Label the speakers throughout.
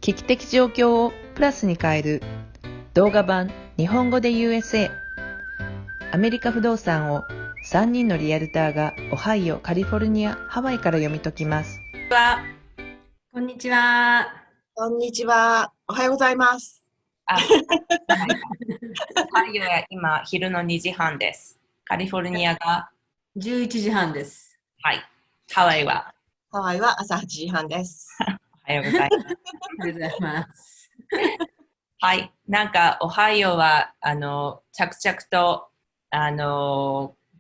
Speaker 1: 危機的状況をプラスに変える動画版日本語で USA。 アメリカ不動産を3人のリアルターがオハイオ、カリフォルニア、ハワイから読み解きます。
Speaker 2: こんにちは。
Speaker 3: こんにちは。おはようございます。
Speaker 4: オハイオは今昼の2時半です。カリフォルニアが
Speaker 2: 11時半です。
Speaker 4: はい。ハワイは
Speaker 3: 朝8時半です。
Speaker 4: おはようございます。
Speaker 2: おはようございます。
Speaker 4: はい。なんかオハイオは着々と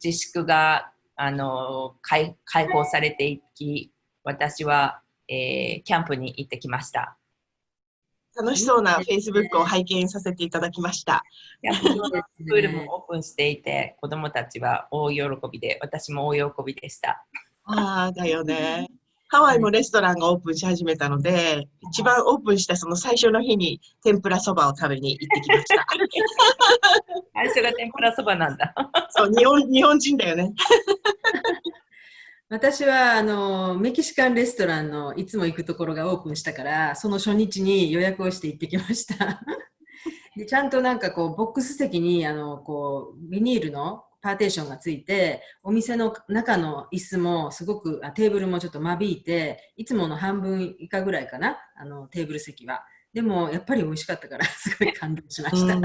Speaker 4: 自粛が解放されていき、私は、キャンプに行ってきました。
Speaker 3: 楽しそうな Facebook を拝見させていただきました。
Speaker 4: プールもオープンしていて、子供たちは大喜びで、私も大喜びでした。
Speaker 3: ああ、だよね。ハワイもレストランがオープンし始めたので、一番オープンしたその最初の日に天ぷらそばを食べに行ってきました。
Speaker 4: 最初が天ぷらそばなんだ。
Speaker 3: そう、日本人だよね。
Speaker 2: 私はメキシカンレストランのいつも行くところがオープンしたから、その初日に予約をして行ってきましたで、ちゃんとなんかこうボックス席にビニールのパーテーションがついて、お店の中の椅子もすごくテーブルもちょっと間引いて、いつもの半分以下ぐらいかな、テーブル席は。でもやっぱり美味しかったからすごい感動しました。
Speaker 3: やっ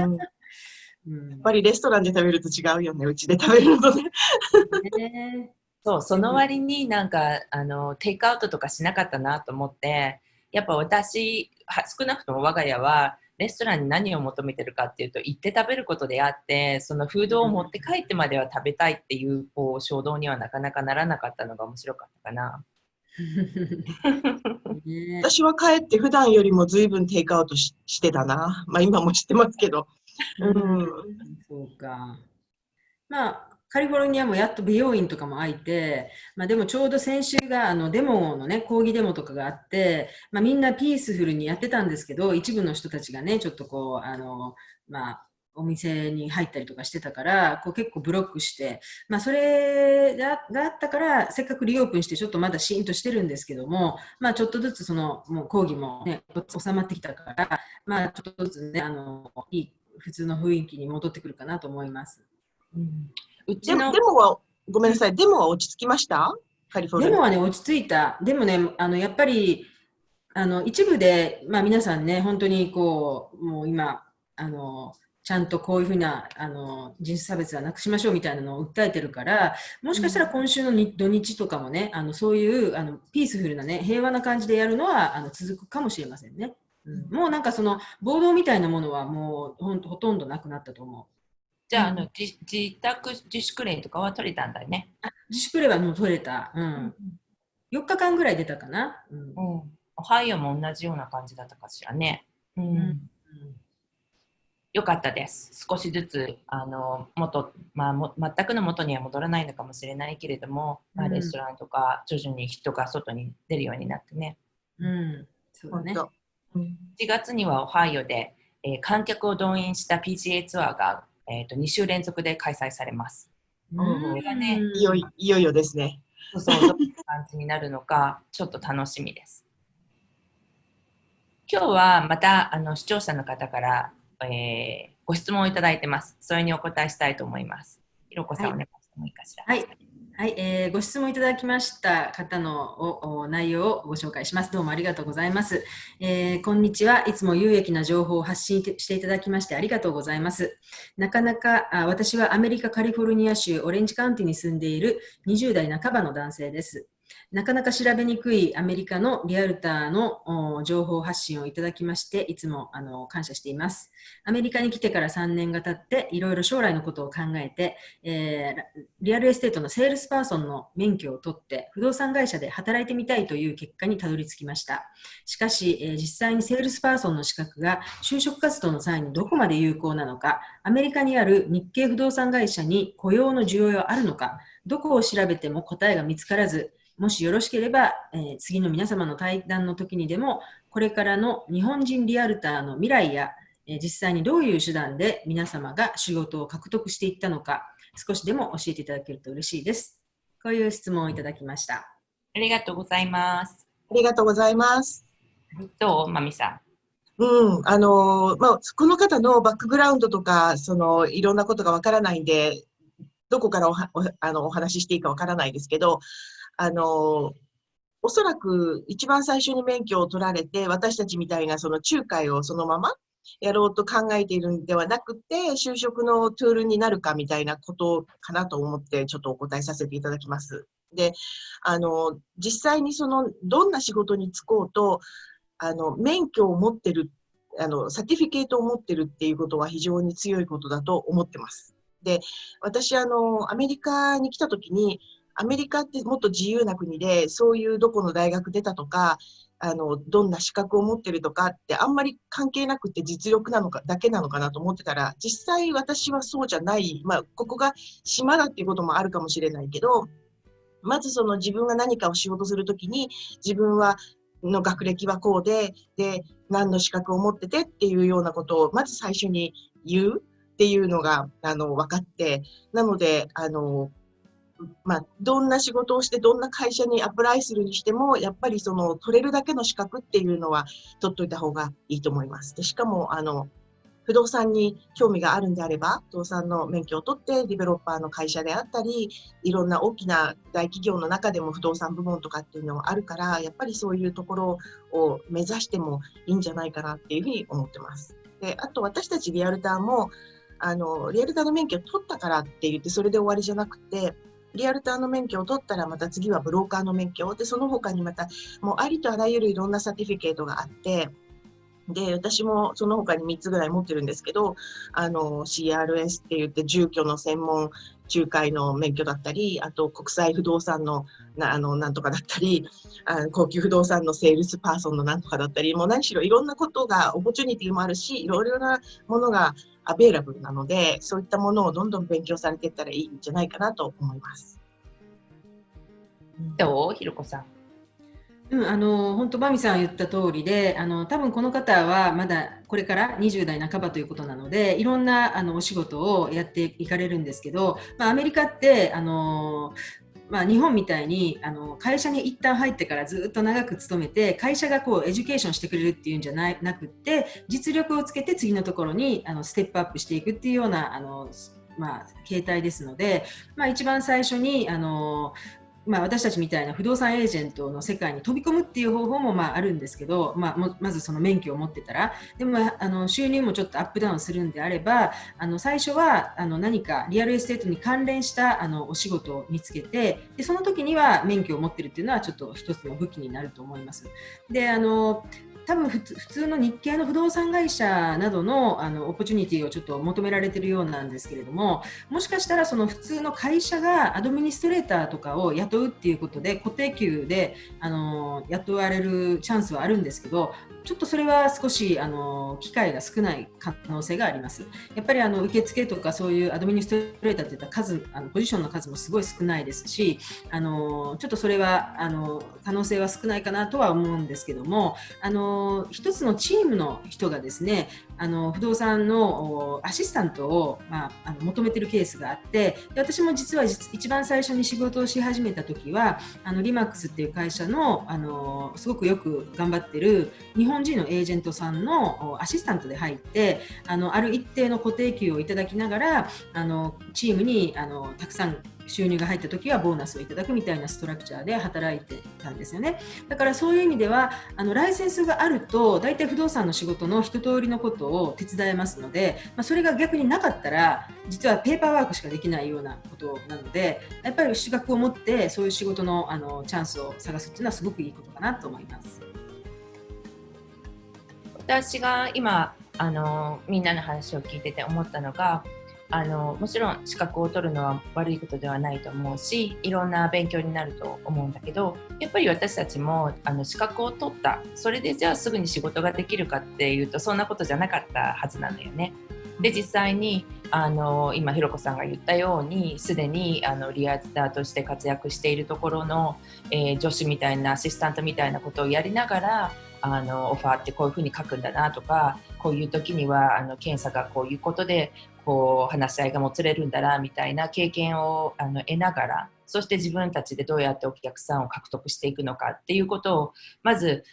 Speaker 3: ぱりレストランで食べると違うよね、うちで食べるのね。
Speaker 4: そう、その割になんかテイクアウトとかしなかったなと思って、やっぱ私少なくとも我が家はレストランに何を求めてるかっていうと、行って食べることであって、そのフードを持って帰ってまでは食べたいっていう衝動にはなかなかならなかったのが面白かったかな。
Speaker 3: 私は帰って普段よりも随分テイクアウトしてたな。まあ今もしてますけど。
Speaker 2: そうか。まあカリフォルニアもやっと美容院とかも開いて、でもちょうど先週がデモのね、抗議デモとかがあって、みんなピースフルにやってたんですけど、一部の人たちがね、ちょっとお店に入ったりとかしてたから、結構ブロックして、それがあったから、せっかくリオープンしてちょっとまだシーンとしてるんですけども、ちょっとずつもう抗議もね、収まってきたから、ちょっとずつね、いい普通の雰囲気に戻ってくるかなと思います。
Speaker 3: デモは、ごめんなさい、デモは落ち着きました？カリフォルニア。
Speaker 2: デモはね、落ち着いた。でもね、やっぱり、一部で、皆さんね、本当にもう今、ちゃんとこういうふうな、人種差別はなくしましょうみたいなのを訴えてるから、もしかしたら今週の土日とかもね、そういう、ピースフルなね、平和な感じでやるのは、続くかもしれませんね。もうなんか暴動みたいなものはもう、ほとんどなくなったと思う。
Speaker 4: じゃあ、自宅自粛令とかは取れたんだね。
Speaker 2: 自粛令はもう取れた。4日間ぐらい出たかな。
Speaker 4: オハイオも同じような感じだったかしらね。よかったです。少しずつ全くの元には戻らないのかもしれないけれども、レストランとか徐々に人が外に出るようになってね。
Speaker 2: そうだね。
Speaker 4: 4月にはオハイオで、観客を動員した PGA ツアーが2週連続で開催されます。これがね、
Speaker 3: いよいよですね。
Speaker 4: どんな感じになるのか、ちょっと楽しみです。今日はまた視聴者の方から、ご質問をいただいてます。それにお答えしたいと思います。ひろこさん、お願いしてもいいかしら。
Speaker 2: はい、ご質問いただきました方の内容をご紹介します。どうもありがとうございます。こんにちは。いつも有益な情報を発信していただきましてありがとうございます。なかなか私はアメリカカリフォルニア州オレンジカウンティに住んでいる20代半ばの男性です。なかなか調べにくいアメリカのリアルターの情報発信をいただきまして、いつも感謝しています。アメリカに来てから3年が経って、いろいろ将来のことを考えて、リアルエステートのセールスパーソンの免許を取って、不動産会社で働いてみたいという結果にたどり着きました。しかし、実際にセールスパーソンの資格が就職活動の際にどこまで有効なのか、アメリカにある日系不動産会社に雇用の需要はあるのか、どこを調べても答えが見つからず、もしよろしければ、次の皆様の対談の時にでも、これからの日本人リアルターの未来や、実際にどういう手段で皆様が仕事を獲得していったのか、少しでも教えていただけると嬉しいです。こういう質問をいただきました。
Speaker 4: ありがとうございます。
Speaker 3: ありがとうございます。
Speaker 4: どう、まみさん。
Speaker 3: うん、この方のバックグラウンドとか、いろんなことがわからないんで、どこからお話ししていいかわからないですけど、あの、おそらく一番最初に免許を取られて、私たちみたいなその仲介をそのままやろうと考えているんではなくて、就職のツールになるかみたいなことかなと思って、ちょっとお答えさせていただきます。で、実際にどんな仕事に就こうと、免許を持ってる、サティフィケートを持ってるっていうことは非常に強いことだと思ってます。で、私、アメリカに来た時に、アメリカってもっと自由な国で、そういうどこの大学出たとか、どんな資格を持ってるとかってあんまり関係なくて実力なのか、だけなのかなと思ってたら、実際私はそうじゃない、ここが島だっていうこともあるかもしれないけど、まず自分が何かを仕事するときに、自分の学歴はこうで、何の資格を持っててっていうようなことを、まず最初に言うっていうのが、分かって、なので、どんな仕事をして、どんな会社にアプライするにしても、やっぱり取れるだけの資格っていうのは取っといた方がいいと思います。で、しかも、不動産に興味があるんであれば、不動産の免許を取って、ディベロッパーの会社であったり、いろんな大きな大企業の中でも不動産部門とかっていうのがあるから、やっぱりそういうところを目指してもいいんじゃないかなっていうふうに思ってます。で、あと私たちリアルターも、リアルターの免許を取ったからって言ってそれで終わりじゃなくて、リアルターの免許を取ったらまた次はブローカーの免許で、その他にまたもうありとあらゆるいろんなサティフィケートがあって、で、私もその他に3つぐらい持ってるんですけど、CRS って言って住居の専門仲介の免許だったり、あと国際不動産のなんとかだったり、高級不動産のセールスパーソンのなんとかだったり、もう何しろいろんなことが、オポチュニティもあるし、いろいろなものがアベイラブルなので、そういったものをどんどん勉強されていったらいいんじゃないかなと思います。
Speaker 4: どうひろこさん。
Speaker 2: 本当、バミさん言った通りで、多分この方はまだこれから20代半ばということなので、いろんなお仕事をやっていかれるんですけど、アメリカって日本みたいに会社に一旦入ってからずっと長く勤めて、会社がエデュケーションしてくれるっていうんじゃなくって、実力をつけて次のところにステップアップしていくっていうような形態ですので、一番最初に私たちみたいな不動産エージェントの世界に飛び込むっていう方法もあるんですけど、まずその免許を持ってたら、でも収入もちょっとアップダウンするんであれば、最初は何かリアルエステートに関連したお仕事を見つけて、でその時には免許を持ってるっていうのはちょっと一つの武器になると思います。で多分普通の日系の不動産会社などのオポチュニティをちょっと求められているようなんですけれども、もしかしたらその普通の会社がアドミニストレーターとかを雇うっていうことで固定給で雇われるチャンスはあるんですけど、ちょっとそれは少し機会が少ない可能性があります。やっぱり受付とかそういうアドミニストレーターといった数ポジションの数もすごい少ないですし、ちょっとそれは可能性は少ないかなとは思うんですけども、一つのチームの人がですね、不動産のアシスタントを、求めているケースがあって、で私も実は一番最初に仕事をし始めた時はリマックスっていう会社の、すごくよく頑張ってる日本人のエージェントさんのアシスタントで入って、ある一定の固定給をいただきながらチームにたくさん収入が入った時はボーナスをいただくみたいなストラクチャーで働いてたんですよね。だからそういう意味ではライセンスがあると大体不動産の仕事の一通りのことを手伝えますので、それが逆になかったら実はペーパーワークしかできないようなことなので、やっぱり資格を持ってそういう仕事のチャンスを探すっていうのはすごくいいことかなと思います。
Speaker 4: 私が今みんなの話を聞いてて思ったのが、もちろん資格を取るのは悪いことではないと思うし、いろんな勉強になると思うんだけど、やっぱり私たちも資格を取った、それでじゃあすぐに仕事ができるかっていうとそんなことじゃなかったはずなのよね。で実際に今ひろこさんが言ったようにすでにリアルターとして活躍しているところの、助手みたいなアシスタントみたいなことをやりながらオファーってこういうふうに書くんだなとか、こういう時には検査がこういうことでこう話し合いがもつれるんだなみたいな経験を得ながら、そして自分たちでどうやってお客さんを獲得していくのかっていうことをまず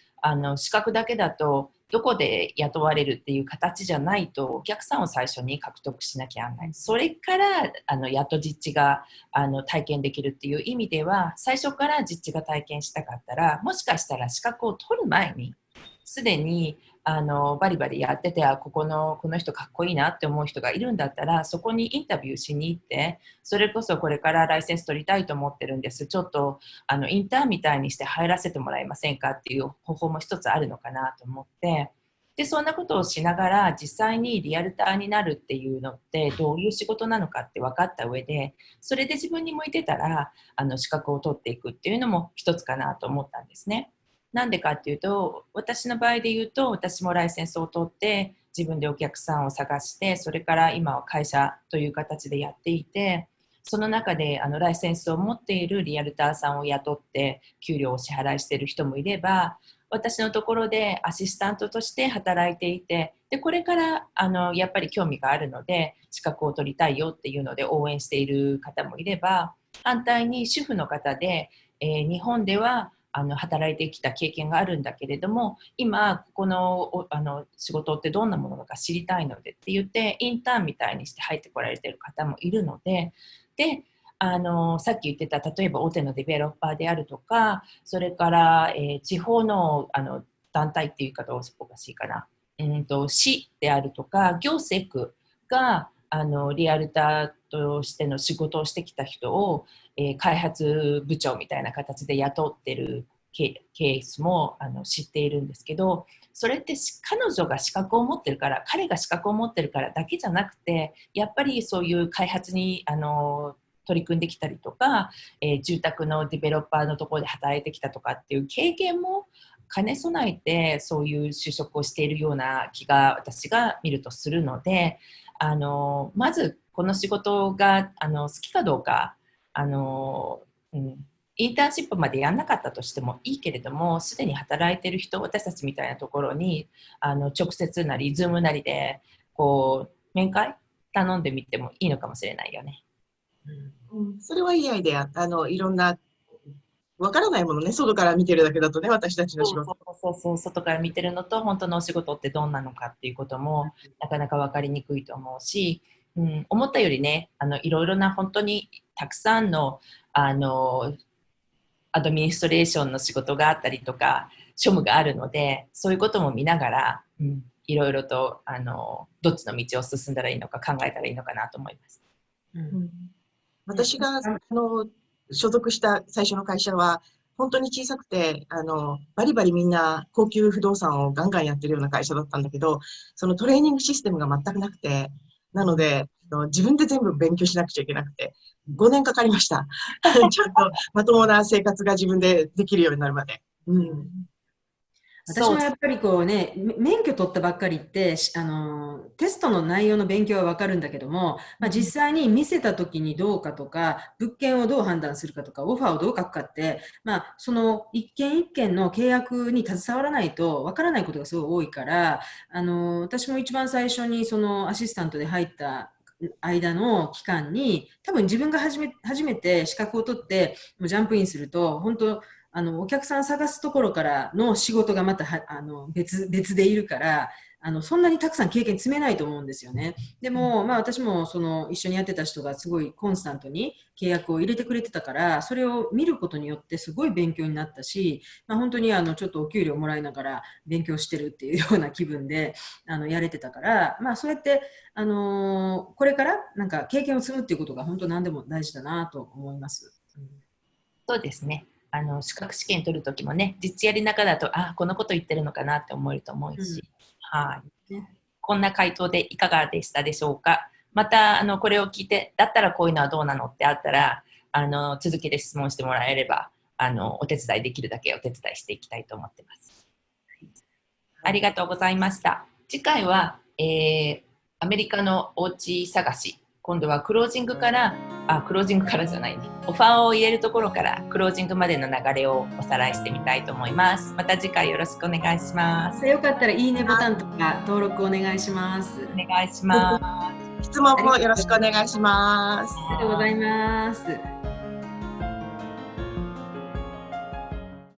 Speaker 4: 資格だけだとどこで雇われるっていう形じゃないとお客さんを最初に獲得しなきゃならない。それからやっと実地が体験できるっていう意味では、最初から実地が体験したかったら、もしかしたら資格を取る前にすでにバリバリやってて、この人かっこいいなって思う人がいるんだったら、そこにインタビューしに行って、それこそこれからライセンス取りたいと思ってるんです、ちょっとインターンみたいにして入らせてもらえませんかっていう方法も一つあるのかなと思って、でそんなことをしながら実際にリアルターになるっていうのってどういう仕事なのかって分かった上で、それで自分に向いてたら資格を取っていくっていうのも一つかなと思ったんですね。なんでかっていうと、私の場合で言うと、私もライセンスを取って自分でお客さんを探して、それから今は会社という形でやっていて、その中でライセンスを持っているリアルターさんを雇って給料を支払いしている人もいれば、私のところでアシスタントとして働いていて、でこれからやっぱり興味があるので資格を取りたいよっていうので応援している方もいれば、反対に主婦の方で、日本では働いてきた経験があるんだけれども、今この仕事ってどんなものか知りたいのでって言ってインターンみたいにして入ってこられている方もいるので、さっき言ってた例えば大手のデベロッパーであるとか、それから、地方の団体っていう言い方はおかしいかな、市であるとか行政区がリアルターとしての仕事をしてきた人を、開発部長みたいな形で雇ってるケースも知っているんですけど、それって彼女が資格を持ってるから、彼が資格を持ってるからだけじゃなくて、やっぱりそういう開発に取り組んできたりとか、住宅のデベロッパーのところで働いてきたとかっていう経験も兼ね備えて、そういう就職をしているような気が私が見るとするので、まずこの仕事が好きかどうか、インターンシップまでやんなかったとしてもいいけれども、すでに働いている人、私たちみたいなところに直接なりズームなりでこう面会頼んでみてもいいのかもしれないよね。
Speaker 3: それはいいアイデア。いろんなわからないものね、外から見てるだけだとね、私たちの仕事。
Speaker 4: そう、外から見てるのと本当のお仕事ってどんなのかっていうこともなかなか分かりにくいと思うし、思ったよりね、いろいろな本当にたくさんのアドミニストレーションの仕事があったりとか庶務があるので、そういうことも見ながら、いろいろとどっちの道を進んだらいいのか考えたらいいのかなと思います。
Speaker 3: 私が所属した最初の会社は本当に小さくて、バリバリみんな高級不動産をガンガンやってるような会社だったんだけど、そのトレーニングシステムが全くなくて、なので自分で全部勉強しなくちゃいけなくて5年かかりました。ちゃんとまともな生活が自分でできるようになるまで。
Speaker 2: 私もやっぱりこうね、免許取ったばっかりってテストの内容の勉強は分かるんだけども、実際に見せた時にどうかとか、物件をどう判断するかとか、オファーをどう書くかって、その一件一件の契約に携わらないと分からないことがすごい多いから、私も一番最初にそのアシスタントで入った間の期間に、多分自分が初めて資格を取ってジャンプインすると、本当お客さん探すところからの仕事がまた別でいるから、そんなにたくさん経験積めないと思うんですよね。でも、私も一緒にやってた人がすごいコンスタントに契約を入れてくれてたから、それを見ることによってすごい勉強になったし、本当にちょっとお給料もらいながら勉強してるっていうような気分でやれてたから、そうやってこれからなんか経験を積むっていうことが本当何でも大事だなと思います。
Speaker 4: そうですね。資格試験取るときもね、実やりながらだと、このこと言ってるのかなって思えると思うし、こんな回答でいかがでしたでしょうか。またこれを聞いて、だったらこういうのはどうなのってあったら、続けて質問してもらえればお手伝いできるだけお手伝いしていきたいと思ってます。ありがとうございました。次回は、アメリカのお家探し、今度はクロージングからじゃないね、オファーを入れるところからクロージングまでの流れをおさらいしてみたいと思います。また次回よろしくお願いします。
Speaker 2: よかったらいいねボタンとか登録お願いします。
Speaker 4: お願いします。
Speaker 3: 質問もよろしくお願いします。
Speaker 2: ありがとうございます。